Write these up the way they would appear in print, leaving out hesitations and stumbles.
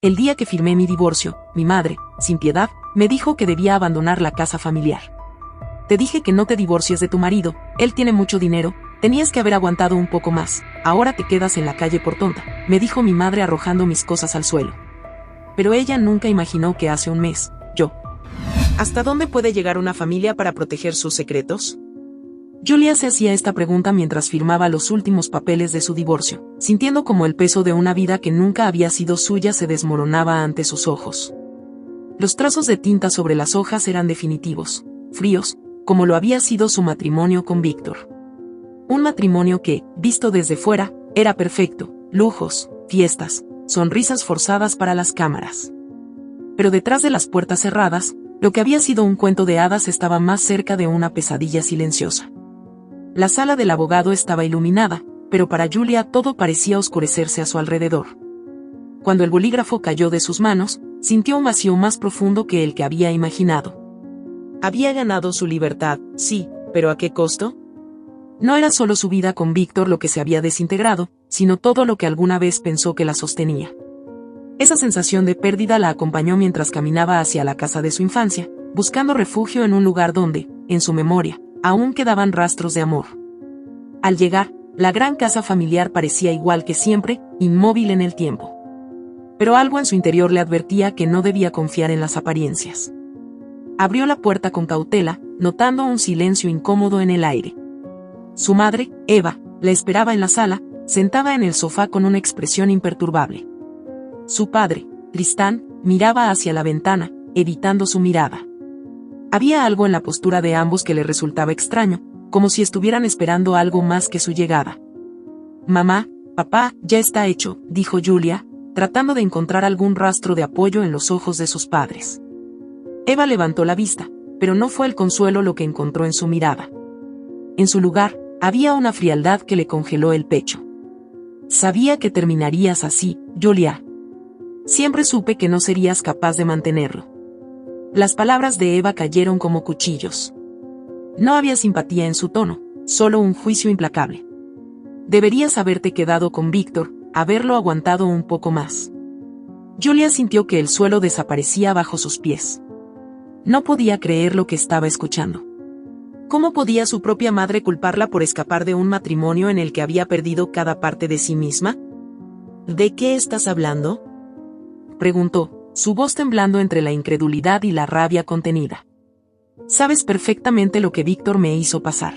El día que firmé mi divorcio, mi madre, sin piedad, me dijo que debía abandonar la casa familiar. Te dije que no te divorcies de tu marido, él tiene mucho dinero, tenías que haber aguantado un poco más, ahora te quedas en la calle por tonta, me dijo mi madre arrojando mis cosas al suelo. Pero ella nunca imaginó que hace un mes, yo. ¿Hasta dónde puede llegar una familia para proteger sus secretos? Julia se hacía esta pregunta mientras firmaba los últimos papeles de su divorcio, sintiendo como el peso de una vida que nunca había sido suya se desmoronaba ante sus ojos. Los trazos de tinta sobre las hojas eran definitivos, fríos, como lo había sido su matrimonio con Víctor. Un matrimonio que, visto desde fuera, era perfecto, lujos, fiestas, sonrisas forzadas para las cámaras. Pero detrás de las puertas cerradas, lo que había sido un cuento de hadas estaba más cerca de una pesadilla silenciosa. La sala del abogado estaba iluminada, pero para Julia todo parecía oscurecerse a su alrededor. Cuando el bolígrafo cayó de sus manos, sintió un vacío más profundo que el que había imaginado. Había ganado su libertad, sí, pero ¿a qué costo? No era solo su vida con Víctor lo que se había desintegrado, sino todo lo que alguna vez pensó que la sostenía. Esa sensación de pérdida la acompañó mientras caminaba hacia la casa de su infancia, buscando refugio en un lugar donde, en su memoria, aún quedaban rastros de amor. Al llegar, la gran casa familiar parecía igual que siempre, inmóvil en el tiempo. Pero algo en su interior le advertía que no debía confiar en las apariencias. Abrió la puerta con cautela, notando un silencio incómodo en el aire. Su madre, Eva, la esperaba en la sala, sentada en el sofá con una expresión imperturbable. Su padre, Tristán, miraba hacia la ventana, evitando su mirada. Había algo en la postura de ambos que le resultaba extraño, como si estuvieran esperando algo más que su llegada. «Mamá, papá, ya está hecho», dijo Julia, tratando de encontrar algún rastro de apoyo en los ojos de sus padres. Eva levantó la vista, pero no fue el consuelo lo que encontró en su mirada. En su lugar, había una frialdad que le congeló el pecho. «Sabía que terminarías así, Julia. Siempre supe que no serías capaz de mantenerlo». Las palabras de Eva cayeron como cuchillos. No había simpatía en su tono, solo un juicio implacable. Deberías haberte quedado con Víctor, haberlo aguantado un poco más. Julia sintió que el suelo desaparecía bajo sus pies. No podía creer lo que estaba escuchando. ¿Cómo podía su propia madre culparla por escapar de un matrimonio en el que había perdido cada parte de sí misma? ¿De qué estás hablando?, preguntó, su voz temblando entre la incredulidad y la rabia contenida. Sabes perfectamente lo que Víctor me hizo pasar.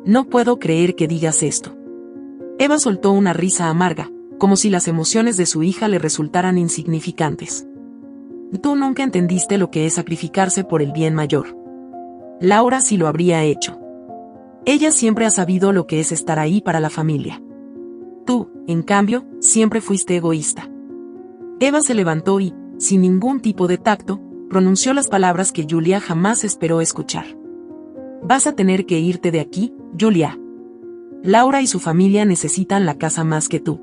No puedo creer que digas esto. Eva soltó una risa amarga, como si las emociones de su hija le resultaran insignificantes. Tú nunca entendiste lo que es sacrificarse por el bien mayor. Laura sí lo habría hecho. Ella siempre ha sabido lo que es estar ahí para la familia. Tú, en cambio, siempre fuiste egoísta. Eva se levantó y, sin ningún tipo de tacto, pronunció las palabras que Julia jamás esperó escuchar. Vas a tener que irte de aquí, Julia. Laura y su familia necesitan la casa más que tú.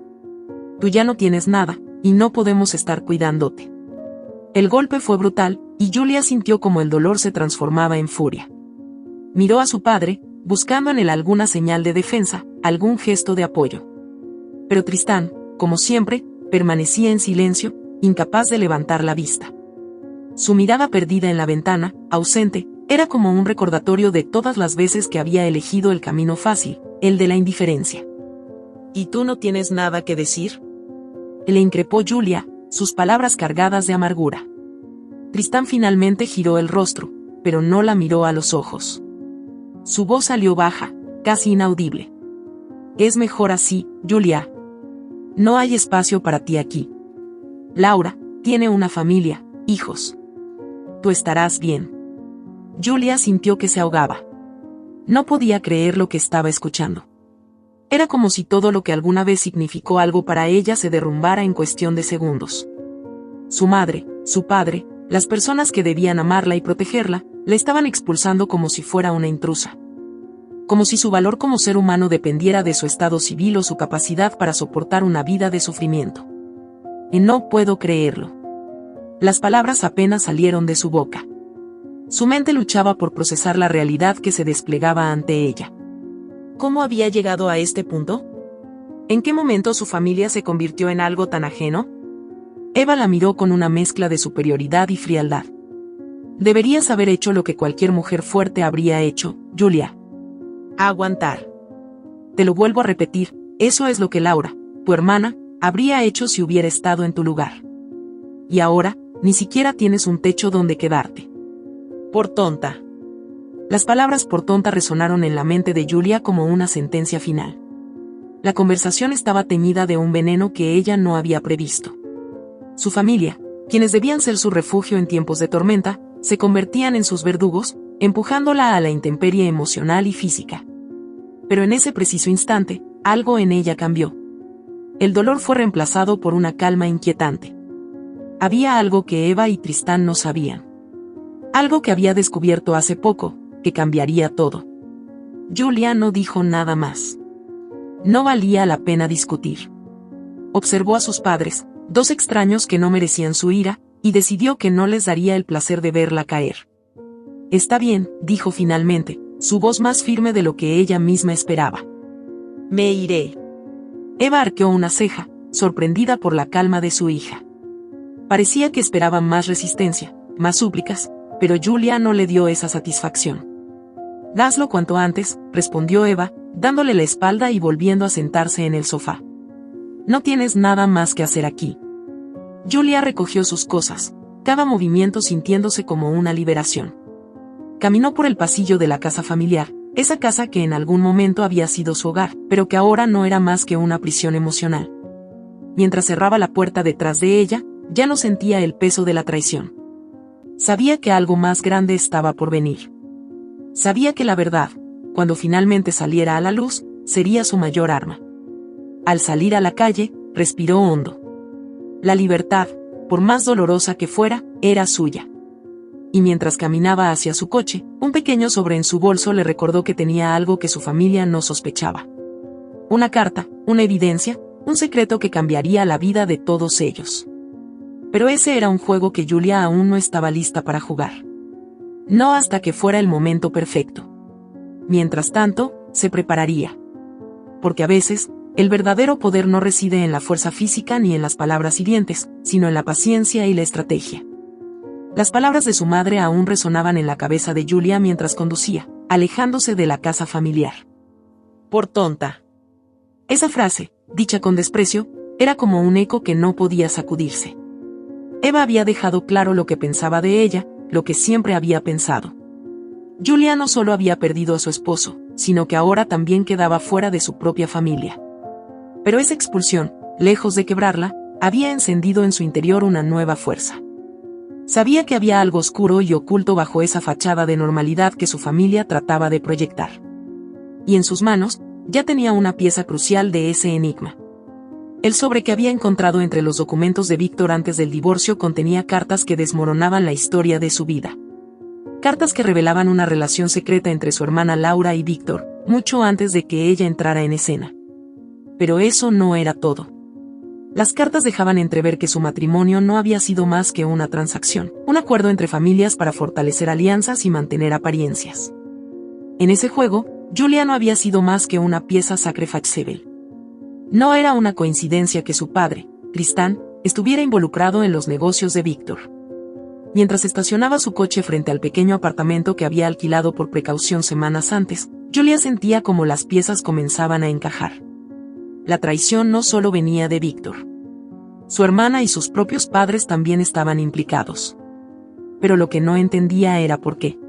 Tú ya no tienes nada, y no podemos estar cuidándote. El golpe fue brutal, y Julia sintió como el dolor se transformaba en furia. Miró a su padre, buscando en él alguna señal de defensa, algún gesto de apoyo. Pero Tristán, como siempre, permanecía en silencio, incapaz de levantar la vista. Su mirada perdida en la ventana, ausente, era como un recordatorio de todas las veces que había elegido el camino fácil, el de la indiferencia. ¿Y tú no tienes nada que decir?, le increpó Julia, sus palabras cargadas de amargura. Tristán finalmente giró el rostro, pero no la miró a los ojos. Su voz salió baja, casi inaudible. Es mejor así, Julia. No hay espacio para ti aquí. Laura tiene una familia, hijos. Tú estarás bien. Julia sintió que se ahogaba. No podía creer lo que estaba escuchando. Era como si todo lo que alguna vez significó algo para ella se derrumbara en cuestión de segundos. Su madre, su padre, las personas que debían amarla y protegerla, la estaban expulsando como si fuera una intrusa. Como si su valor como ser humano dependiera de su estado civil o su capacidad para soportar una vida de sufrimiento. Y no puedo creerlo. Las palabras apenas salieron de su boca. Su mente luchaba por procesar la realidad que se desplegaba ante ella. ¿Cómo había llegado a este punto? ¿En qué momento su familia se convirtió en algo tan ajeno? Eva la miró con una mezcla de superioridad y frialdad. Deberías haber hecho lo que cualquier mujer fuerte habría hecho, Julia. Aguantar. Te lo vuelvo a repetir, eso es lo que Laura, tu hermana, habría hecho si hubiera estado en tu lugar. Y ahora, ni siquiera tienes un techo donde quedarte. Por tonta. Las palabras por tonta resonaron en la mente de Julia como una sentencia final. La conversación estaba teñida de un veneno que ella no había previsto. Su familia, quienes debían ser su refugio en tiempos de tormenta, se convertían en sus verdugos, empujándola a la intemperie emocional y física. Pero en ese preciso instante, algo en ella cambió. El dolor fue reemplazado por una calma inquietante. Había algo que Eva y Tristán no sabían. Algo que había descubierto hace poco, que cambiaría todo. Julia no dijo nada más. No valía la pena discutir. Observó a sus padres, dos extraños que no merecían su ira, y decidió que no les daría el placer de verla caer. Está bien, dijo finalmente, su voz más firme de lo que ella misma esperaba. Me iré. Eva arqueó una ceja, sorprendida por la calma de su hija. Parecía que esperaba más resistencia, más súplicas, pero Julia no le dio esa satisfacción. Hazlo cuanto antes, respondió Eva, dándole la espalda y volviendo a sentarse en el sofá. No tienes nada más que hacer aquí. Julia recogió sus cosas, cada movimiento sintiéndose como una liberación. Caminó por el pasillo de la casa familiar, esa casa que en algún momento había sido su hogar, pero que ahora no era más que una prisión emocional. Mientras cerraba la puerta detrás de ella, ya no sentía el peso de la traición. Sabía que algo más grande estaba por venir. Sabía que la verdad, cuando finalmente saliera a la luz, sería su mayor arma. Al salir a la calle, respiró hondo. La libertad, por más dolorosa que fuera, era suya. Y mientras caminaba hacia su coche, un pequeño sobre en su bolso le recordó que tenía algo que su familia no sospechaba. Una carta, una evidencia, un secreto que cambiaría la vida de todos ellos. Pero ese era un juego que Julia aún no estaba lista para jugar. No hasta que fuera el momento perfecto. Mientras tanto, se prepararía. Porque a veces, el verdadero poder no reside en la fuerza física ni en las palabras hirientes, sino en la paciencia y la estrategia. Las palabras de su madre aún resonaban en la cabeza de Julia mientras conducía, alejándose de la casa familiar. Por tonta. Esa frase, dicha con desprecio, era como un eco que no podía sacudirse. Eva había dejado claro lo que pensaba de ella, lo que siempre había pensado. Julia no solo había perdido a su esposo, sino que ahora también quedaba fuera de su propia familia. Pero esa expulsión, lejos de quebrarla, había encendido en su interior una nueva fuerza. Sabía que había algo oscuro y oculto bajo esa fachada de normalidad que su familia trataba de proyectar. Y en sus manos, ya tenía una pieza crucial de ese enigma. El sobre que había encontrado entre los documentos de Víctor antes del divorcio contenía cartas que desmoronaban la historia de su vida. Cartas que revelaban una relación secreta entre su hermana Laura y Víctor, mucho antes de que ella entrara en escena. Pero eso no era todo. Las cartas dejaban entrever que su matrimonio no había sido más que una transacción, un acuerdo entre familias para fortalecer alianzas y mantener apariencias. En ese juego, Julia no había sido más que una pieza sacrificable. No era una coincidencia que su padre, Tristán, estuviera involucrado en los negocios de Víctor. Mientras estacionaba su coche frente al pequeño apartamento que había alquilado por precaución semanas antes, Julia sentía como las piezas comenzaban a encajar. La traición no solo venía de Víctor. Su hermana y sus propios padres también estaban implicados. Pero lo que no entendía era por qué.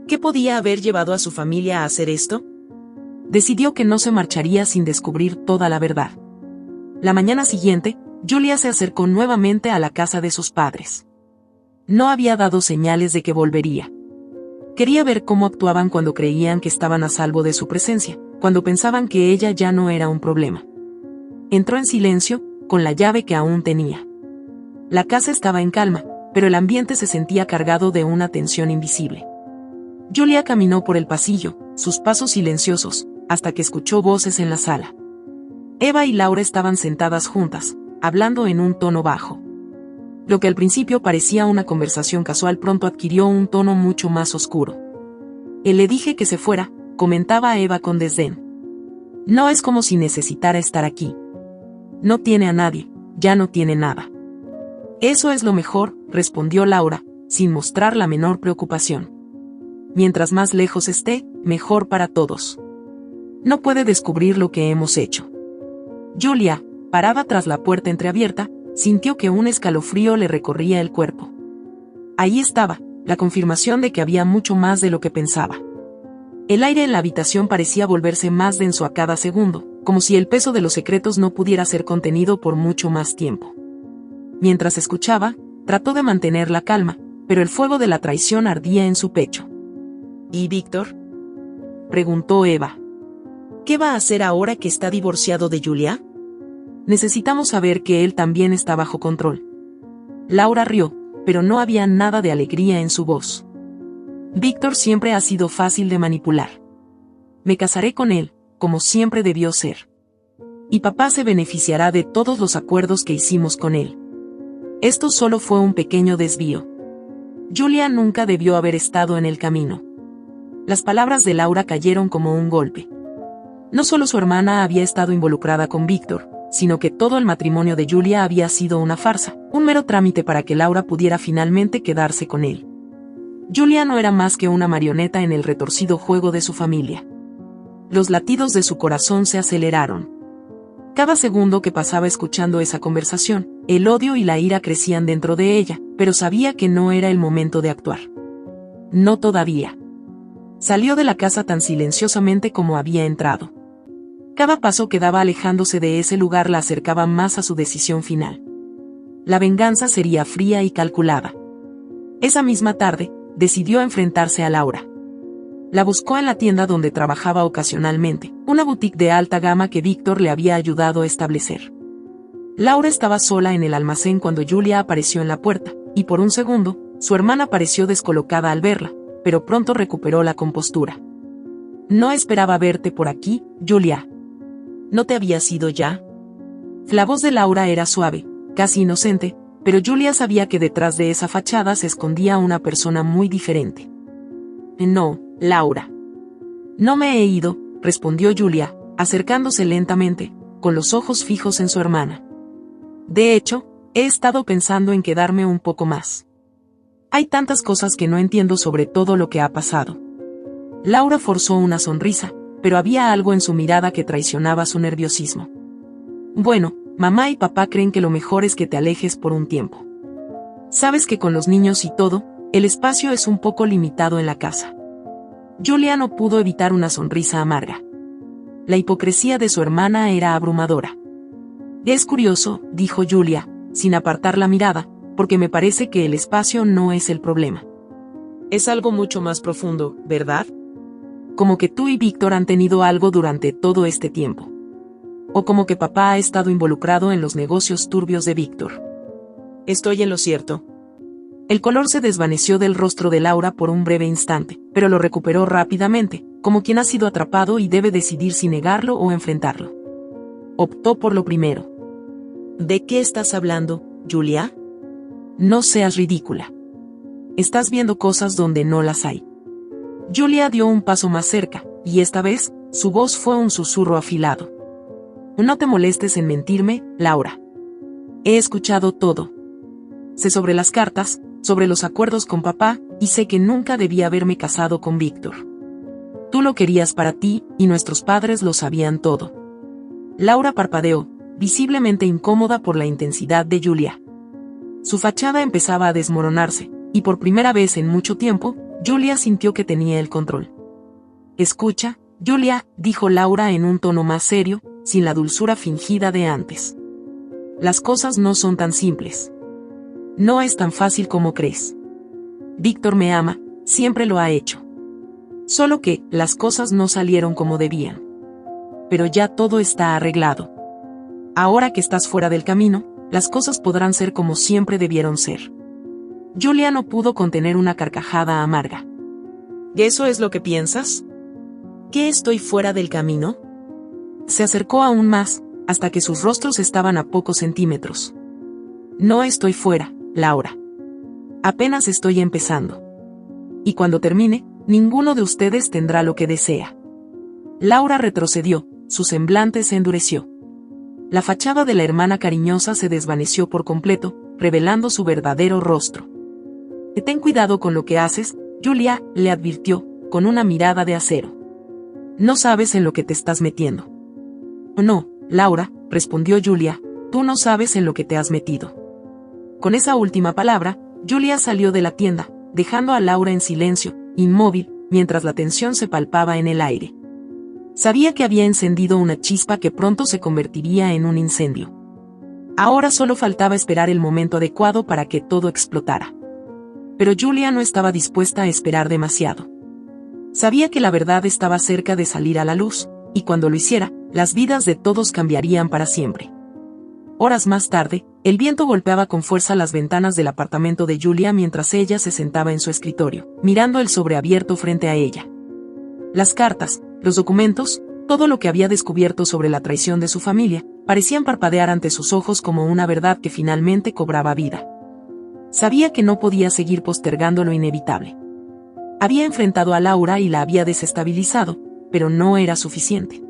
¿Qué podía haber llevado a su familia a hacer esto? Decidió que no se marcharía sin descubrir toda la verdad. La mañana siguiente, Julia se acercó nuevamente a la casa de sus padres. No había dado señales de que volvería. Quería ver cómo actuaban cuando creían que estaban a salvo de su presencia, cuando pensaban que ella ya no era un problema. Entró en silencio, con la llave que aún tenía. La casa estaba en calma, pero el ambiente se sentía cargado de una tensión invisible. Julia caminó por el pasillo, sus pasos silenciosos, hasta que escuchó voces en la sala. Eva y Laura estaban sentadas juntas, hablando en un tono bajo. Lo que al principio parecía una conversación casual pronto adquirió un tono mucho más oscuro. Le dije que se fuera, comentaba Eva con desdén. No es como si necesitara estar aquí. No tiene a nadie, ya no tiene nada. Eso es lo mejor, respondió Laura, sin mostrar la menor preocupación. Mientras más lejos esté, mejor para todos. No puede descubrir lo que hemos hecho. Julia, parada tras la puerta entreabierta, sintió que un escalofrío le recorría el cuerpo. Ahí estaba, la confirmación de que había mucho más de lo que pensaba. El aire en la habitación parecía volverse más denso a cada segundo, como si el peso de los secretos no pudiera ser contenido por mucho más tiempo. Mientras escuchaba, trató de mantener la calma, pero el fuego de la traición ardía en su pecho. ¿Y Víctor?, preguntó Eva. ¿Qué va a hacer ahora que está divorciado de Julia? Necesitamos saber que él también está bajo control. Laura rió, pero no había nada de alegría en su voz. Víctor siempre ha sido fácil de manipular. Me casaré con él, como siempre debió ser. Y papá se beneficiará de todos los acuerdos que hicimos con él. Esto solo fue un pequeño desvío. Julia nunca debió haber estado en el camino. Las palabras de Laura cayeron como un golpe. No solo su hermana había estado involucrada con Víctor, sino que todo el matrimonio de Julia había sido una farsa, un mero trámite para que Laura pudiera finalmente quedarse con él. Julia no era más que una marioneta en el retorcido juego de su familia. Los latidos de su corazón se aceleraron. Cada segundo que pasaba escuchando esa conversación, el odio y la ira crecían dentro de ella, pero sabía que no era el momento de actuar. No todavía. Salió de la casa tan silenciosamente como había entrado. Cada paso que daba alejándose de ese lugar la acercaba más a su decisión final. La venganza sería fría y calculada. Esa misma tarde, decidió enfrentarse a Laura. La buscó en la tienda donde trabajaba ocasionalmente, una boutique de alta gama que Víctor le había ayudado a establecer. Laura estaba sola en el almacén cuando Julia apareció en la puerta, y por un segundo, su hermana pareció descolocada al verla, pero pronto recuperó la compostura. No esperaba verte por aquí, Julia. ¿No te habías ido ya? La voz de Laura era suave, casi inocente, pero Julia sabía que detrás de esa fachada se escondía una persona muy diferente. No, Laura. No me he ido, respondió Julia, acercándose lentamente, con los ojos fijos en su hermana. De hecho, he estado pensando en quedarme un poco más. Hay tantas cosas que no entiendo sobre todo lo que ha pasado. Laura forzó una sonrisa, pero había algo en su mirada que traicionaba su nerviosismo. Bueno, mamá y papá creen que lo mejor es que te alejes por un tiempo. Sabes que con los niños y todo, el espacio es un poco limitado en la casa. Julia no pudo evitar una sonrisa amarga. La hipocresía de su hermana era abrumadora. Es curioso, dijo Julia, sin apartar la mirada, porque me parece que el espacio no es el problema. Es algo mucho más profundo, ¿verdad? Como que tú y Víctor han tenido algo durante todo este tiempo. O como que papá ha estado involucrado en los negocios turbios de Víctor. ¿Estoy en lo cierto? El color se desvaneció del rostro de Laura por un breve instante, pero lo recuperó rápidamente, como quien ha sido atrapado y debe decidir si negarlo o enfrentarlo. Optó por lo primero. ¿De qué estás hablando, Julia? No seas ridícula. Estás viendo cosas donde no las hay. Julia dio un paso más cerca, y esta vez, su voz fue un susurro afilado. No te molestes en mentirme, Laura. He escuchado todo. Sé sobre las cartas, sobre los acuerdos con papá, y sé que nunca debía haberme casado con Víctor. Tú lo querías para ti, y nuestros padres lo sabían todo. Laura parpadeó, visiblemente incómoda por la intensidad de Julia. Su fachada empezaba a desmoronarse, y por primera vez en mucho tiempo, Julia sintió que tenía el control. Escucha, Julia, dijo Laura en un tono más serio, sin la dulzura fingida de antes. Las cosas no son tan simples. No es tan fácil como crees. Víctor me ama, siempre lo ha hecho. Solo que, las cosas no salieron como debían. Pero ya todo está arreglado. Ahora que estás fuera del camino, las cosas podrán ser como siempre debieron ser. Julia no pudo contener una carcajada amarga. ¿Eso es lo que piensas? ¿Que estoy fuera del camino? Se acercó aún más, hasta que sus rostros estaban a pocos centímetros. No estoy fuera, Laura. Apenas estoy empezando. Y cuando termine, ninguno de ustedes tendrá lo que desea. Laura retrocedió, su semblante se endureció. La fachada de la hermana cariñosa se desvaneció por completo, revelando su verdadero rostro. Ten cuidado con lo que haces, Julia, le advirtió, con una mirada de acero. No sabes en lo que te estás metiendo. No, Laura, respondió Julia, tú no sabes en lo que te has metido. Con esa última palabra, Julia salió de la tienda, dejando a Laura en silencio, inmóvil, mientras la tensión se palpaba en el aire. Sabía que había encendido una chispa que pronto se convertiría en un incendio. Ahora solo faltaba esperar el momento adecuado para que todo explotara. Pero Julia no estaba dispuesta a esperar demasiado. Sabía que la verdad estaba cerca de salir a la luz, y cuando lo hiciera, las vidas de todos cambiarían para siempre. Horas más tarde, el viento golpeaba con fuerza las ventanas del apartamento de Julia mientras ella se sentaba en su escritorio, mirando el sobre abierto frente a ella. Las cartas, los documentos, todo lo que había descubierto sobre la traición de su familia, parecían parpadear ante sus ojos como una verdad que finalmente cobraba vida. Sabía que no podía seguir postergando lo inevitable. Había enfrentado a Laura y la había desestabilizado, pero no era suficiente.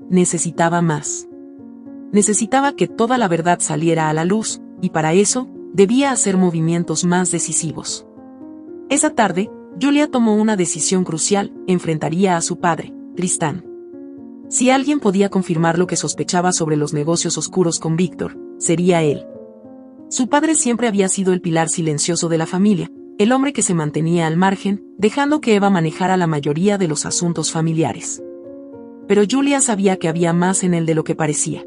Necesitaba más. Necesitaba que toda la verdad saliera a la luz, y para eso, debía hacer movimientos más decisivos. Esa tarde, Julia tomó una decisión crucial: enfrentaría a su padre, Tristán. Si alguien podía confirmar lo que sospechaba sobre los negocios oscuros con Víctor, sería él. Su padre siempre había sido el pilar silencioso de la familia, el hombre que se mantenía al margen, dejando que Eva manejara la mayoría de los asuntos familiares. Pero Julia sabía que había más en él de lo que parecía.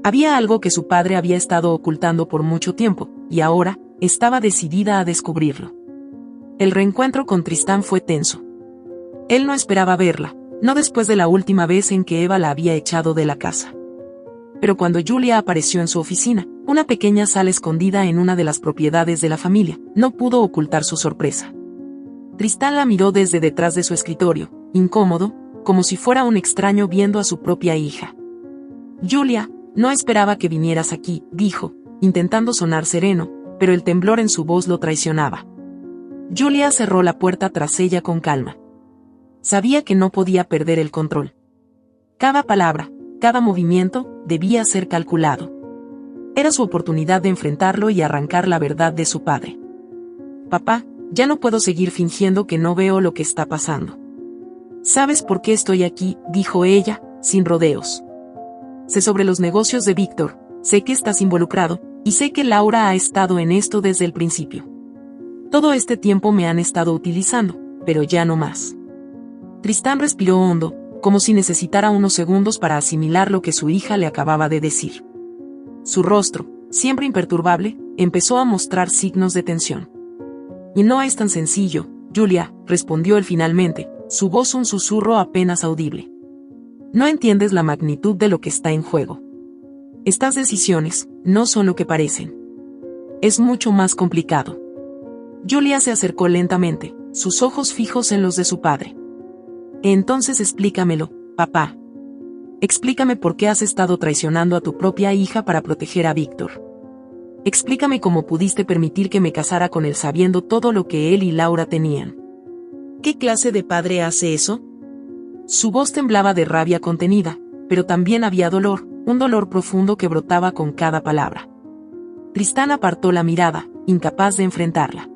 Había algo que su padre había estado ocultando por mucho tiempo, y ahora, estaba decidida a descubrirlo. El reencuentro con Tristán fue tenso. Él no esperaba verla, no después de la última vez en que Eva la había echado de la casa. Pero cuando Julia apareció en su oficina, una pequeña sala escondida en una de las propiedades de la familia, no pudo ocultar su sorpresa. Tristán la miró desde detrás de su escritorio, incómodo, como si fuera un extraño viendo a su propia hija. Julia, no esperaba que vinieras aquí, dijo, intentando sonar sereno, pero el temblor en su voz lo traicionaba. Julia cerró la puerta tras ella con calma. Sabía que no podía perder el control. Cada palabra, cada movimiento, debía ser calculado. Era su oportunidad de enfrentarlo y arrancar la verdad de su padre. Papá, ya no puedo seguir fingiendo que no veo lo que está pasando. ¿Sabes por qué estoy aquí?, dijo ella, sin rodeos. Sé sobre los negocios de Víctor, sé que estás involucrado, y sé que Laura ha estado en esto desde el principio. Todo este tiempo me han estado utilizando, pero ya no más. Tristán respiró hondo, como si necesitara unos segundos para asimilar lo que su hija le acababa de decir. Su rostro, siempre imperturbable, empezó a mostrar signos de tensión. Y no es tan sencillo, Julia, respondió él finalmente, su voz un susurro apenas audible. No entiendes la magnitud de lo que está en juego. Estas decisiones no son lo que parecen. Es mucho más complicado. Julia se acercó lentamente, sus ojos fijos en los de su padre. Entonces explícamelo, papá. Explícame por qué has estado traicionando a tu propia hija para proteger a Víctor. Explícame cómo pudiste permitir que me casara con él sabiendo todo lo que él y Laura tenían. ¿Qué clase de padre hace eso? Su voz temblaba de rabia contenida, pero también había dolor, un dolor profundo que brotaba con cada palabra. Tristán apartó la mirada, incapaz de enfrentarla.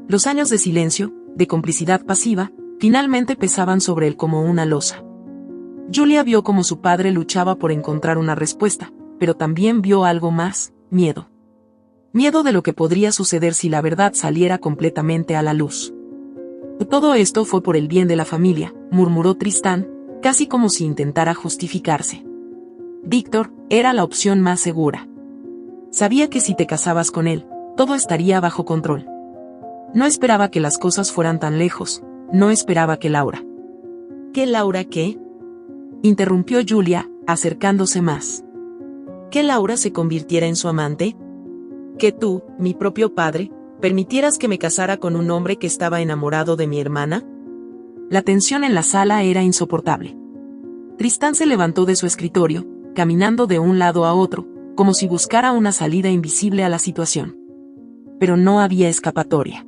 Los años de silencio, de complicidad pasiva, finalmente pesaban sobre él como una losa. Julia vio cómo su padre luchaba por encontrar una respuesta, pero también vio algo más: miedo. Miedo de lo que podría suceder si la verdad saliera completamente a la luz. Todo esto fue por el bien de la familia, murmuró Tristán, casi como si intentara justificarse. Víctor era la opción más segura. Sabía que si te casabas con él, todo estaría bajo control. No esperaba que las cosas fueran tan lejos, no esperaba que Laura. ¿Qué Laura qué? Interrumpió Julia, acercándose más. ¿Que Laura se convirtiera en su amante? ¿Que tú, mi propio padre, permitieras que me casara con un hombre que estaba enamorado de mi hermana? La tensión en la sala era insoportable. Tristán se levantó de su escritorio, caminando de un lado a otro, como si buscara una salida invisible a la situación. Pero no había escapatoria.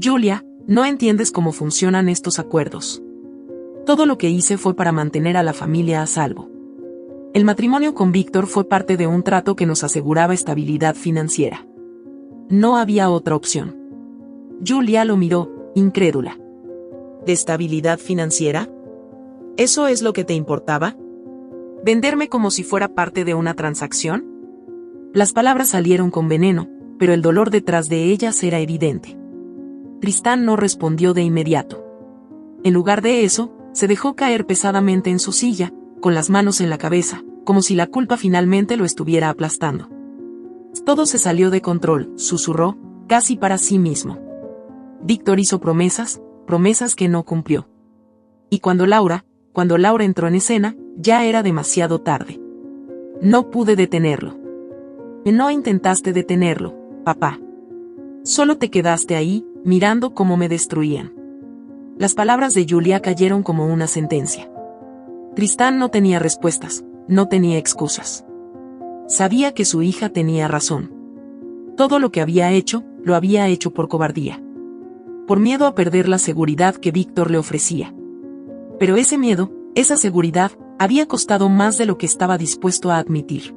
Julia, no entiendes cómo funcionan estos acuerdos. Todo lo que hice fue para mantener a la familia a salvo. El matrimonio con Víctor fue parte de un trato que nos aseguraba estabilidad financiera. No había otra opción. Julia lo miró, incrédula. ¿De estabilidad financiera? ¿Eso es lo que te importaba? ¿Venderme como si fuera parte de una transacción? Las palabras salieron con veneno, pero el dolor detrás de ellas era evidente. Tristán no respondió de inmediato. En lugar de eso, se dejó caer pesadamente en su silla, con las manos en la cabeza, como si la culpa finalmente lo estuviera aplastando. Todo se salió de control, susurró, casi para sí mismo. Víctor hizo promesas que no cumplió. Y cuando Laura entró en escena, ya era demasiado tarde. No pude detenerlo. No intentaste detenerlo, papá. Solo te quedaste ahí, mirando cómo me destruían. Las palabras de Julia cayeron como una sentencia. Tristán no tenía respuestas, no tenía excusas. Sabía que su hija tenía razón. Todo lo que había hecho, lo había hecho por cobardía. Por miedo a perder la seguridad que Víctor le ofrecía. Pero ese miedo, esa seguridad, había costado más de lo que estaba dispuesto a admitir.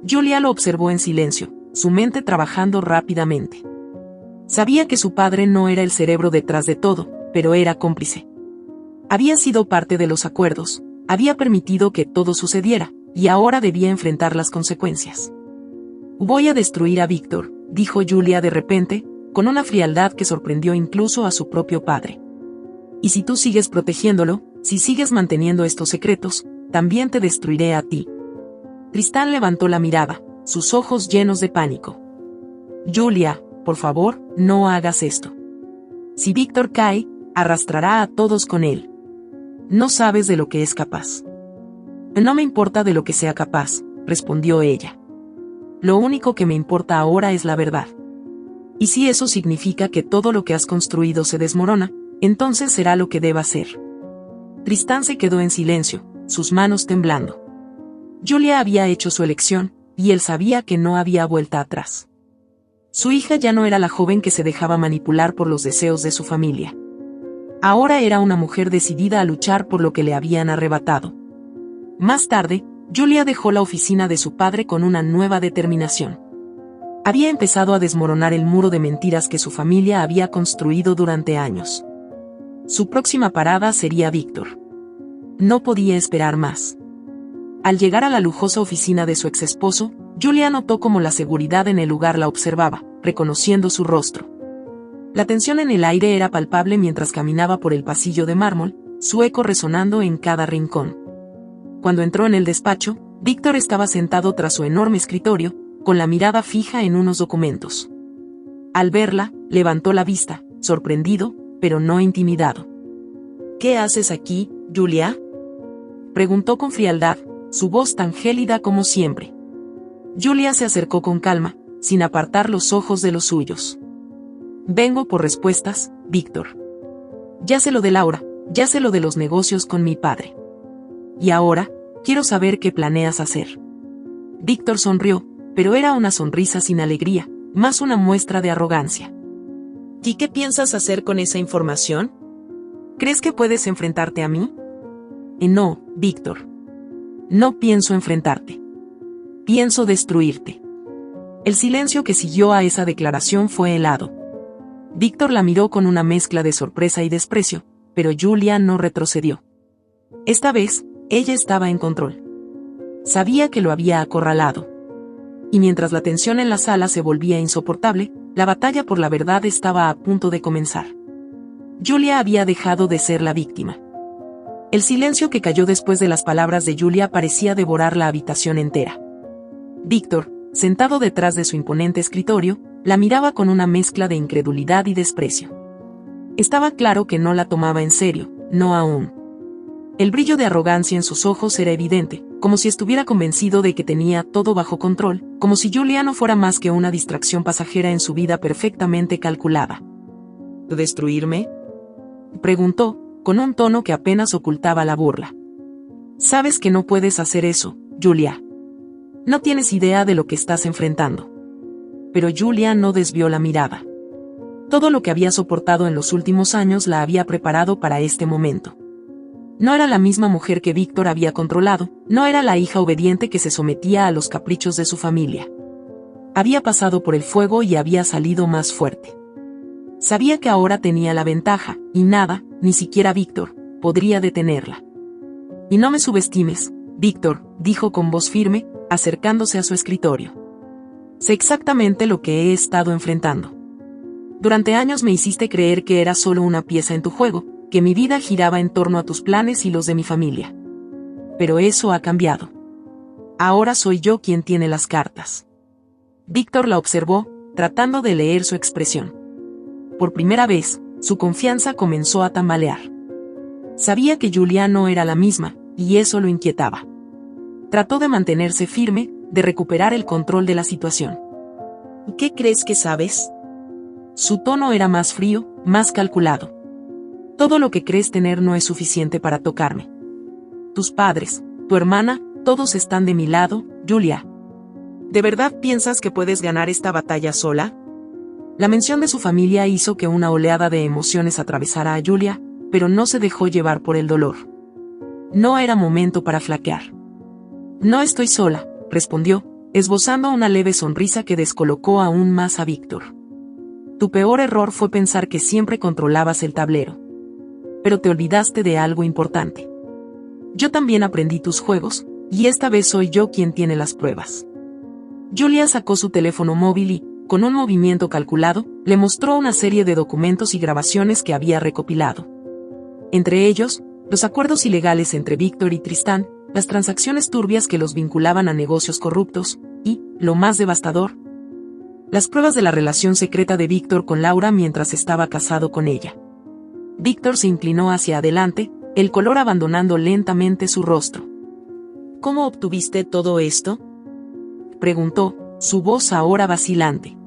Julia lo observó en silencio, su mente trabajando rápidamente. Sabía que su padre no era el cerebro detrás de todo, pero era cómplice. Había sido parte de los acuerdos, había permitido que todo sucediera, y ahora debía enfrentar las consecuencias. Voy a destruir a Víctor, dijo Julia de repente, con una frialdad que sorprendió incluso a su propio padre. Y si tú sigues protegiéndolo, si sigues manteniendo estos secretos, también te destruiré a ti. Tristán levantó la mirada, sus ojos llenos de pánico. Julia, por favor, no hagas esto. Si Víctor cae, arrastrará a todos con él. No sabes de lo que es capaz. No me importa de lo que sea capaz, respondió ella. Lo único que me importa ahora es la verdad. Y si eso significa que todo lo que has construido se desmorona, entonces será lo que deba ser. Tristán se quedó en silencio, sus manos temblando. Julia había hecho su elección, y él sabía que no había vuelta atrás. Su hija ya no era la joven que se dejaba manipular por los deseos de su familia. Ahora era una mujer decidida a luchar por lo que le habían arrebatado. Más tarde, Julia dejó la oficina de su padre con una nueva determinación. Había empezado a desmoronar el muro de mentiras que su familia había construido durante años. Su próxima parada sería Víctor. No podía esperar más. Al llegar a la lujosa oficina de su exesposo, Julia notó cómo la seguridad en el lugar la observaba, reconociendo su rostro. La tensión en el aire era palpable mientras caminaba por el pasillo de mármol, su eco resonando en cada rincón. Cuando entró en el despacho, Víctor estaba sentado tras su enorme escritorio, con la mirada fija en unos documentos. Al verla, levantó la vista, sorprendido, pero no intimidado. ¿Qué haces aquí, Julia? Preguntó con frialdad, su voz tan gélida como siempre. Julia se acercó con calma, sin apartar los ojos de los suyos. Vengo por respuestas, Víctor. Ya sé lo de Laura, ya sé lo de los negocios con mi padre. Y ahora, quiero saber qué planeas hacer. Víctor sonrió, pero era una sonrisa sin alegría, más una muestra de arrogancia. ¿Y qué piensas hacer con esa información? ¿Crees que puedes enfrentarte a mí? No, Víctor. No pienso enfrentarte. Pienso destruirte. El silencio que siguió a esa declaración fue helado. Víctor la miró con una mezcla de sorpresa y desprecio, pero Julia no retrocedió. Esta vez, ella estaba en control. Sabía que lo había acorralado. Y mientras la tensión en la sala se volvía insoportable, la batalla por la verdad estaba a punto de comenzar. Julia había dejado de ser la víctima. El silencio que cayó después de las palabras de Julia parecía devorar la habitación entera. Víctor, sentado detrás de su imponente escritorio, la miraba con una mezcla de incredulidad y desprecio. Estaba claro que no la tomaba en serio, no aún. El brillo de arrogancia en sus ojos era evidente, como si estuviera convencido de que tenía todo bajo control, como si Julia no fuera más que una distracción pasajera en su vida perfectamente calculada. ¿Destruirme? Preguntó, con un tono que apenas ocultaba la burla. Sabes que no puedes hacer eso, Julia. No tienes idea de lo que estás enfrentando. Pero Julia no desvió la mirada. Todo lo que había soportado en los últimos años la había preparado para este momento. No era la misma mujer que Víctor había controlado, no era la hija obediente que se sometía a los caprichos de su familia. Había pasado por el fuego y había salido más fuerte. Sabía que ahora tenía la ventaja, y nada, ni siquiera Víctor, podría detenerla. Y no me subestimes, Víctor, dijo con voz firme, acercándose a su escritorio. Sé exactamente lo que he estado enfrentando. Durante años me hiciste creer que era solo una pieza en tu juego, que mi vida giraba en torno a tus planes y los de mi familia. Pero eso ha cambiado. Ahora soy yo quien tiene las cartas. Víctor la observó, tratando de leer su expresión. Por primera vez, su confianza comenzó a tambalear. Sabía que Julia no era la misma, y eso lo inquietaba. Trató de mantenerse firme, de recuperar el control de la situación. ¿Qué crees que sabes? Su tono era más frío, más calculado. Todo lo que crees tener no es suficiente para tocarme. Tus padres, tu hermana, todos están de mi lado, Julia. ¿De verdad piensas que puedes ganar esta batalla sola? La mención de su familia hizo que una oleada de emociones atravesara a Julia, pero no se dejó llevar por el dolor. No era momento para flaquear. No estoy sola, respondió, esbozando una leve sonrisa que descolocó aún más a Víctor. Tu peor error fue pensar que siempre controlabas el tablero. Pero te olvidaste de algo importante. Yo también aprendí tus juegos, y esta vez soy yo quien tiene las pruebas. Julia sacó su teléfono móvil y, con un movimiento calculado, le mostró una serie de documentos y grabaciones que había recopilado. Entre ellos, los acuerdos ilegales entre Víctor y Tristán, las transacciones turbias que los vinculaban a negocios corruptos, y, lo más devastador, las pruebas de la relación secreta de Víctor con Laura mientras estaba casado con ella. Víctor se inclinó hacia adelante, el color abandonando lentamente su rostro. ¿Cómo obtuviste todo esto?, preguntó, su voz ahora vacilante.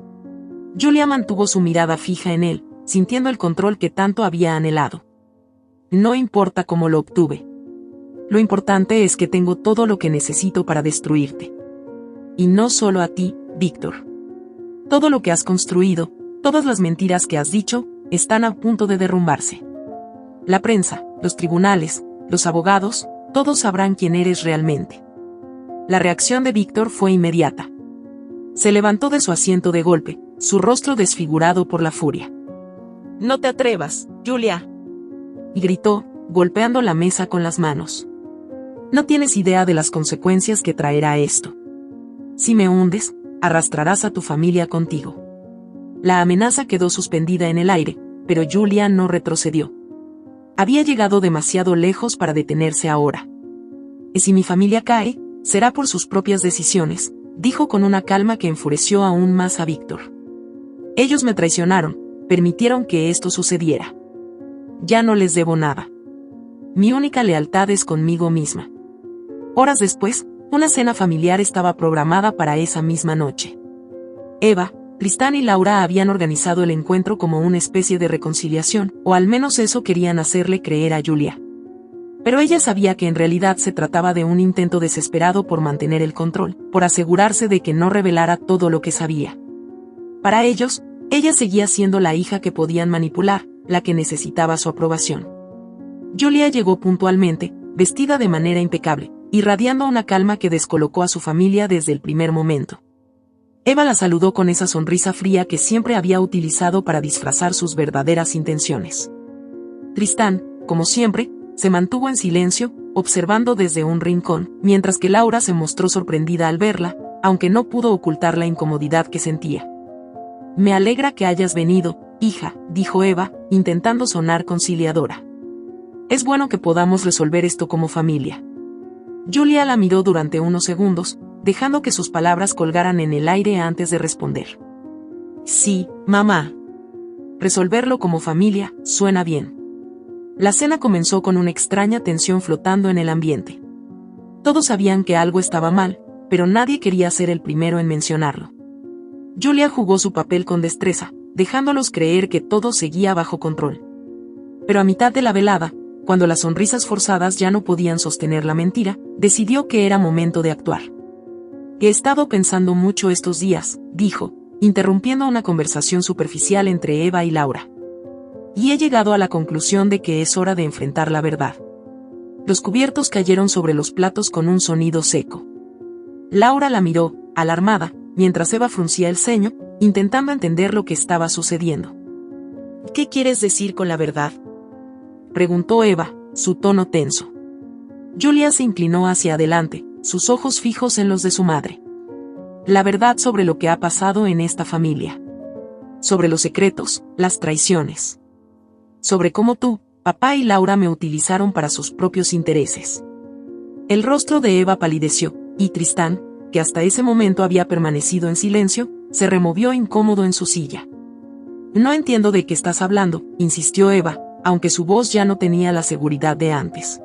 Julia mantuvo su mirada fija en él, sintiendo el control que tanto había anhelado. No importa cómo lo obtuve. Lo importante es que tengo todo lo que necesito para destruirte. Y no solo a ti, Víctor. Todo lo que has construido, todas las mentiras que has dicho, están a punto de derrumbarse. La prensa, los tribunales, los abogados, todos sabrán quién eres realmente. La reacción de Víctor fue inmediata. Se levantó de su asiento de golpe, su rostro desfigurado por la furia. «No te atrevas, Julia», y gritó, golpeando la mesa con las manos. «No tienes idea de las consecuencias que traerá esto. Si me hundes, arrastrarás a tu familia contigo». La amenaza quedó suspendida en el aire, pero Julia no retrocedió. Había llegado demasiado lejos para detenerse ahora. «Y si mi familia cae, será por sus propias decisiones», dijo con una calma que enfureció aún más a Víctor. «Ellos me traicionaron, permitieron que esto sucediera. Ya no les debo nada. Mi única lealtad es conmigo misma». Horas después, una cena familiar estaba programada para esa misma noche. Eva, Tristán y Laura habían organizado el encuentro como una especie de reconciliación, o al menos eso querían hacerle creer a Julia. Pero ella sabía que en realidad se trataba de un intento desesperado por mantener el control, por asegurarse de que no revelara todo lo que sabía. Para ellos, ella seguía siendo la hija que podían manipular, la que necesitaba su aprobación. Julia llegó puntualmente, vestida de manera impecable, irradiando una calma que descolocó a su familia desde el primer momento. Eva la saludó con esa sonrisa fría que siempre había utilizado para disfrazar sus verdaderas intenciones. Tristán, como siempre, se mantuvo en silencio, observando desde un rincón, mientras que Laura se mostró sorprendida al verla, aunque no pudo ocultar la incomodidad que sentía. «Me alegra que hayas venido, hija», dijo Eva, intentando sonar conciliadora. «Es bueno que podamos resolver esto como familia». Julia la miró durante unos segundos, dejando que sus palabras colgaran en el aire antes de responder. «Sí, mamá. Resolverlo como familia, suena bien». La cena comenzó con una extraña tensión flotando en el ambiente. Todos sabían que algo estaba mal, pero nadie quería ser el primero en mencionarlo. Julia jugó su papel con destreza, dejándolos creer que todo seguía bajo control. Pero a mitad de la velada, cuando las sonrisas forzadas ya no podían sostener la mentira, decidió que era momento de actuar. «He estado pensando mucho estos días», dijo, interrumpiendo una conversación superficial entre Eva y Laura. «Y he llegado a la conclusión de que es hora de enfrentar la verdad. Los cubiertos cayeron sobre los platos con un sonido seco. Laura la miró, alarmada, mientras Eva fruncía el ceño, intentando entender lo que estaba sucediendo. ¿Qué quieres decir con la verdad?, preguntó Eva, su tono tenso. Julia se inclinó hacia adelante, sus ojos fijos en los de su madre. La verdad sobre lo que ha pasado en esta familia. Sobre los secretos, las traiciones. Sobre cómo tú, papá y Laura me utilizaron para sus propios intereses. El rostro de Eva palideció, y Tristán, que hasta ese momento había permanecido en silencio, se removió incómodo en su silla. No entiendo de qué estás hablando, insistió Eva, aunque su voz ya no tenía la seguridad de antes.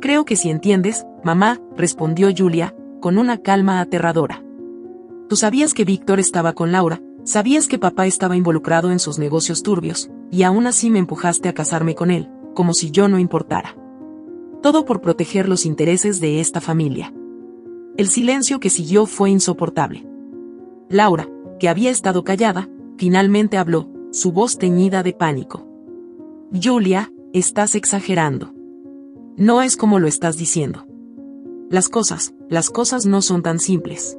Creo que sí entiendes, mamá, respondió Julia, con una calma aterradora. Tú sabías que Víctor estaba con Laura, sabías que papá estaba involucrado en sus negocios turbios, y aún así me empujaste a casarme con él, como si yo no importara. Todo por proteger los intereses de esta familia. El silencio que siguió fue insoportable. Laura, que había estado callada, finalmente habló, su voz teñida de pánico. Julia, estás exagerando. No es como lo estás diciendo. Las cosas no son tan simples.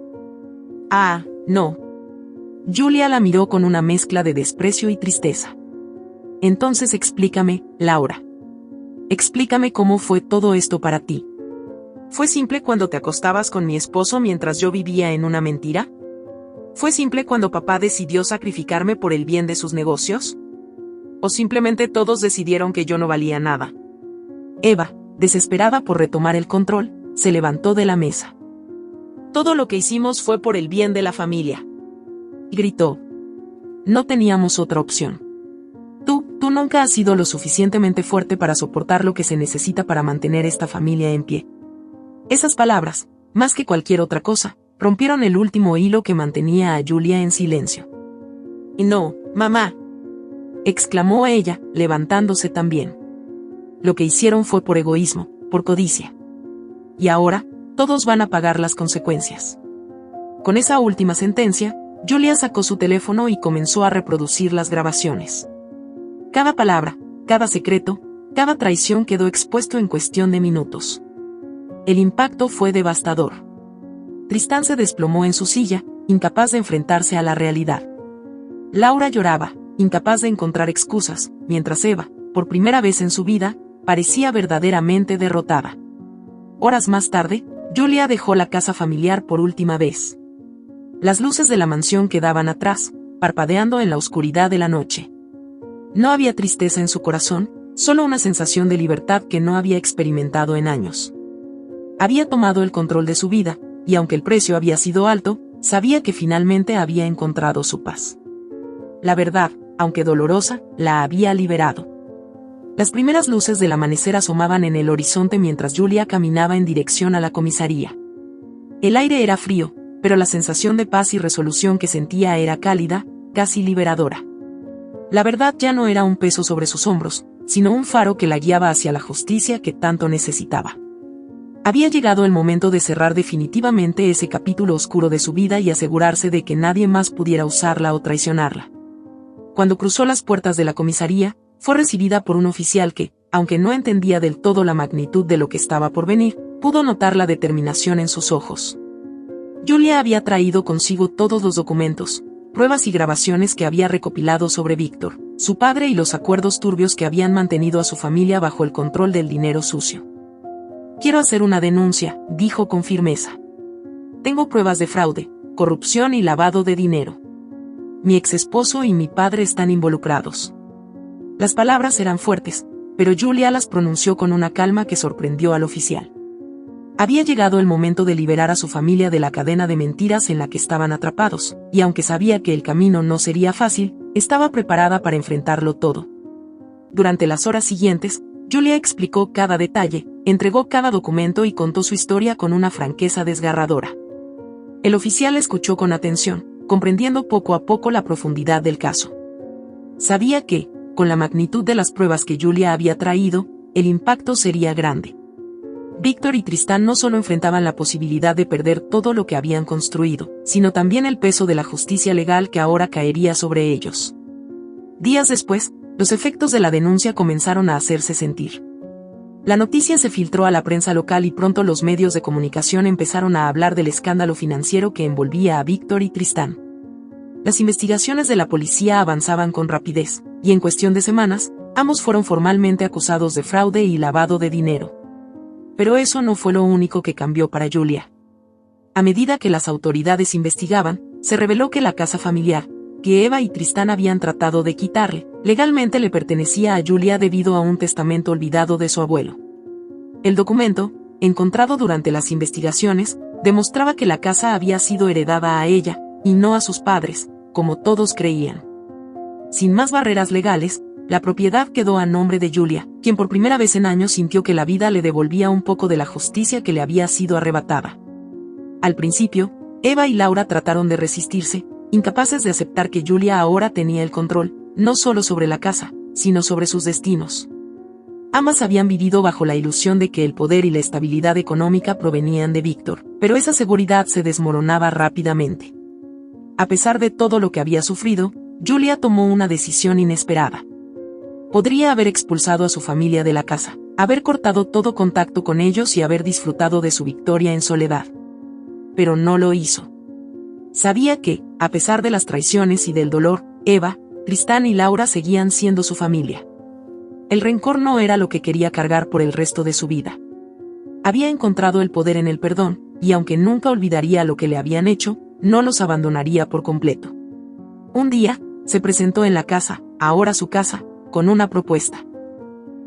Ah, no. Julia la miró con una mezcla de desprecio y tristeza. Entonces explícame, Laura. Explícame cómo fue todo esto para ti. ¿Fue simple cuando te acostabas con mi esposo mientras yo vivía en una mentira? ¿Fue simple cuando papá decidió sacrificarme por el bien de sus negocios? ¿O simplemente todos decidieron que yo no valía nada? Eva, desesperada por retomar el control, se levantó de la mesa. Todo lo que hicimos fue por el bien de la familia, gritó. No teníamos otra opción. Tú nunca has sido lo suficientemente fuerte para soportar lo que se necesita para mantener esta familia en pie. Esas palabras, más que cualquier otra cosa, rompieron el último hilo que mantenía a Julia en silencio. Y no, mamá, exclamó ella, levantándose también. Lo que hicieron fue por egoísmo, por codicia. Y ahora, todos van a pagar las consecuencias. Con esa última sentencia, Julia sacó su teléfono y comenzó a reproducir las grabaciones. Cada palabra, cada secreto, cada traición quedó expuesto en cuestión de minutos. El impacto fue devastador. Tristán se desplomó en su silla, incapaz de enfrentarse a la realidad. Laura lloraba, incapaz de encontrar excusas, mientras Eva, por primera vez en su vida, parecía verdaderamente derrotada. Horas más tarde, Julia dejó la casa familiar por última vez. Las luces de la mansión quedaban atrás, parpadeando en la oscuridad de la noche. No había tristeza en su corazón, solo una sensación de libertad que no había experimentado en años. Había tomado el control de su vida, y aunque el precio había sido alto, sabía que finalmente había encontrado su paz. La verdad, aunque dolorosa, la había liberado. Las primeras luces del amanecer asomaban en el horizonte mientras Julia caminaba en dirección a la comisaría. El aire era frío, pero la sensación de paz y resolución que sentía era cálida, casi liberadora. La verdad ya no era un peso sobre sus hombros, sino un faro que la guiaba hacia la justicia que tanto necesitaba. Había llegado el momento de cerrar definitivamente ese capítulo oscuro de su vida y asegurarse de que nadie más pudiera usarla o traicionarla. Cuando cruzó las puertas de la comisaría, fue recibida por un oficial que, aunque no entendía del todo la magnitud de lo que estaba por venir, pudo notar la determinación en sus ojos. Julia había traído consigo todos los documentos, pruebas y grabaciones que había recopilado sobre Víctor, su padre y los acuerdos turbios que habían mantenido a su familia bajo el control del dinero sucio. Quiero hacer una denuncia, dijo con firmeza. Tengo pruebas de fraude, corrupción y lavado de dinero. Mi exesposo y mi padre están involucrados. Las palabras eran fuertes, pero Julia las pronunció con una calma que sorprendió al oficial. Había llegado el momento de liberar a su familia de la cadena de mentiras en la que estaban atrapados, y aunque sabía que el camino no sería fácil, estaba preparada para enfrentarlo todo. Durante las horas siguientes, Julia explicó cada detalle, entregó cada documento y contó su historia con una franqueza desgarradora. El oficial escuchó con atención, comprendiendo poco a poco la profundidad del caso. Sabía que, con la magnitud de las pruebas que Julia había traído, el impacto sería grande. Víctor y Tristán no solo enfrentaban la posibilidad de perder todo lo que habían construido, sino también el peso de la justicia legal que ahora caería sobre ellos. Días después, los efectos de la denuncia comenzaron a hacerse sentir. La noticia se filtró a la prensa local y pronto los medios de comunicación empezaron a hablar del escándalo financiero que envolvía a Víctor y Tristán. Las investigaciones de la policía avanzaban con rapidez, y en cuestión de semanas, ambos fueron formalmente acusados de fraude y lavado de dinero. Pero eso no fue lo único que cambió para Julia. A medida que las autoridades investigaban, se reveló que la casa familiar, que Eva y Tristán habían tratado de quitarle, legalmente le pertenecía a Julia debido a un testamento olvidado de su abuelo. El documento, encontrado durante las investigaciones, demostraba que la casa había sido heredada a ella, y no a sus padres, como todos creían. Sin más barreras legales, la propiedad quedó a nombre de Julia, quien por primera vez en años sintió que la vida le devolvía un poco de la justicia que le había sido arrebatada. Al principio, Eva y Laura trataron de resistirse, incapaces de aceptar que Julia ahora tenía el control, no solo sobre la casa, sino sobre sus destinos. Ambas habían vivido bajo la ilusión de que el poder y la estabilidad económica provenían de Víctor, pero esa seguridad se desmoronaba rápidamente. A pesar de todo lo que había sufrido, Julia tomó una decisión inesperada. Podría haber expulsado a su familia de la casa, haber cortado todo contacto con ellos y haber disfrutado de su victoria en soledad. Pero no lo hizo. Sabía que, a pesar de las traiciones y del dolor, Eva, Tristán y Laura seguían siendo su familia. El rencor no era lo que quería cargar por el resto de su vida. Había encontrado el poder en el perdón, y aunque nunca olvidaría lo que le habían hecho, no los abandonaría por completo. Un día, se presentó en la casa, ahora su casa, con una propuesta.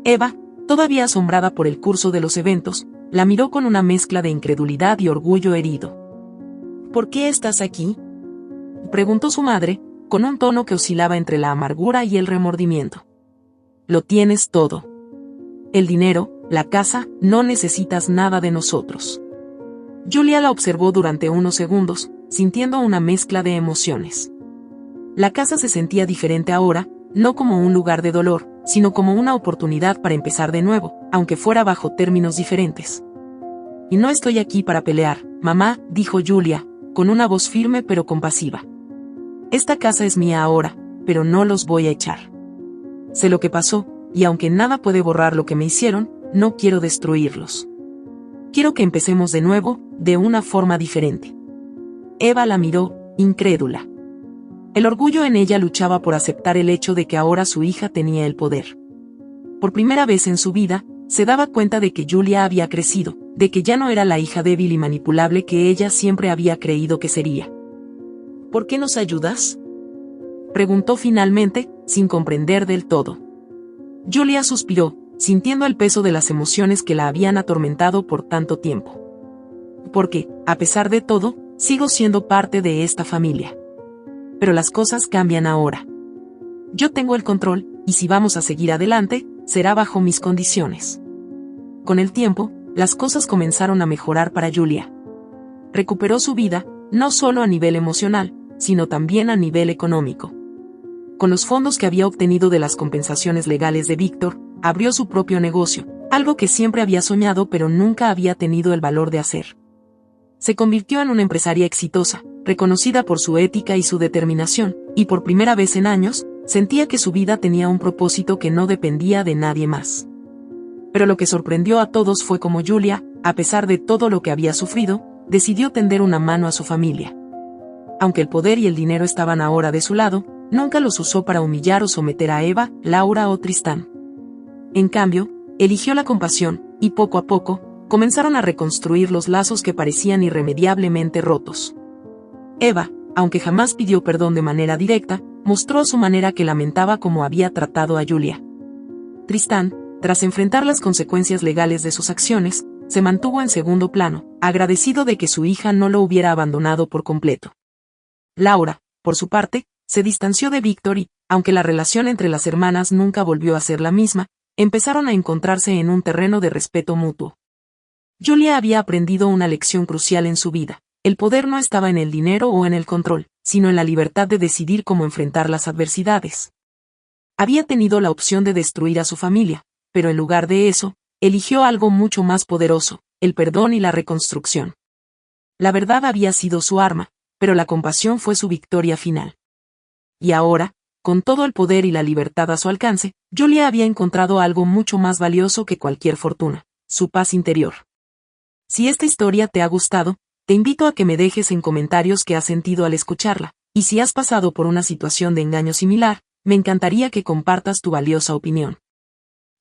Eva, todavía asombrada por el curso de los eventos, la miró con una mezcla de incredulidad y orgullo herido. ¿Por qué estás aquí?, preguntó su madre, con un tono que oscilaba entre la amargura y el remordimiento. Lo tienes todo. El dinero, la casa, no necesitas nada de nosotros. Julia la observó durante unos segundos, sintiendo una mezcla de emociones. La casa se sentía diferente ahora, no como un lugar de dolor, sino como una oportunidad para empezar de nuevo, aunque fuera bajo términos diferentes. Y no estoy aquí para pelear, mamá, dijo Julia, con una voz firme pero compasiva. Esta casa es mía ahora, pero no los voy a echar. Sé lo que pasó, y aunque nada puede borrar lo que me hicieron, no quiero destruirlos. Quiero que empecemos de nuevo, de una forma diferente. Eva la miró, incrédula. El orgullo en ella luchaba por aceptar el hecho de que ahora su hija tenía el poder. Por primera vez en su vida, se daba cuenta de que Julia había crecido, de que ya no era la hija débil y manipulable que ella siempre había creído que sería. ¿Por qué nos ayudas?, preguntó finalmente, sin comprender del todo. Julia suspiró, sintiendo el peso de las emociones que la habían atormentado por tanto tiempo. Porque, a pesar de todo, sigo siendo parte de esta familia. Pero las cosas cambian ahora. Yo tengo el control, y si vamos a seguir adelante, será bajo mis condiciones. Con el tiempo, las cosas comenzaron a mejorar para Julia. Recuperó su vida, no solo a nivel emocional, sino también a nivel económico. Con los fondos que había obtenido de las compensaciones legales de Víctor, abrió su propio negocio, algo que siempre había soñado pero nunca había tenido el valor de hacer. Se convirtió en una empresaria exitosa, reconocida por su ética y su determinación, y por primera vez en años, sentía que su vida tenía un propósito que no dependía de nadie más. Pero lo que sorprendió a todos fue cómo Julia, a pesar de todo lo que había sufrido, decidió tender una mano a su familia. Aunque el poder y el dinero estaban ahora de su lado, nunca los usó para humillar o someter a Eva, Laura o Tristán. En cambio, eligió la compasión, y poco a poco, comenzaron a reconstruir los lazos que parecían irremediablemente rotos. Eva, aunque jamás pidió perdón de manera directa, mostró a su manera que lamentaba cómo había tratado a Julia. Tristán, tras enfrentar las consecuencias legales de sus acciones, se mantuvo en segundo plano, agradecido de que su hija no lo hubiera abandonado por completo. Laura, por su parte, se distanció de Víctor y, aunque la relación entre las hermanas nunca volvió a ser la misma, empezaron a encontrarse en un terreno de respeto mutuo. Julia había aprendido una lección crucial en su vida. El poder no estaba en el dinero o en el control, sino en la libertad de decidir cómo enfrentar las adversidades. Había tenido la opción de destruir a su familia, pero en lugar de eso, eligió algo mucho más poderoso, el perdón y la reconstrucción. La verdad había sido su arma, pero la compasión fue su victoria final. Y ahora, Con todo el poder y la libertad a su alcance, Julia había encontrado algo mucho más valioso que cualquier fortuna: su paz interior. Si esta historia te ha gustado, te invito a que me dejes en comentarios qué has sentido al escucharla, y si has pasado por una situación de engaño similar, me encantaría que compartas tu valiosa opinión.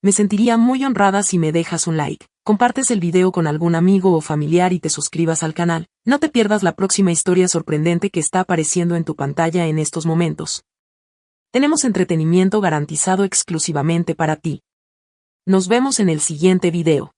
Me sentiría muy honrada si me dejas un like, compartes el video con algún amigo o familiar y te suscribas al canal. No te pierdas la próxima historia sorprendente que está apareciendo en tu pantalla en estos momentos. Tenemos entretenimiento garantizado exclusivamente para ti. Nos vemos en el siguiente video.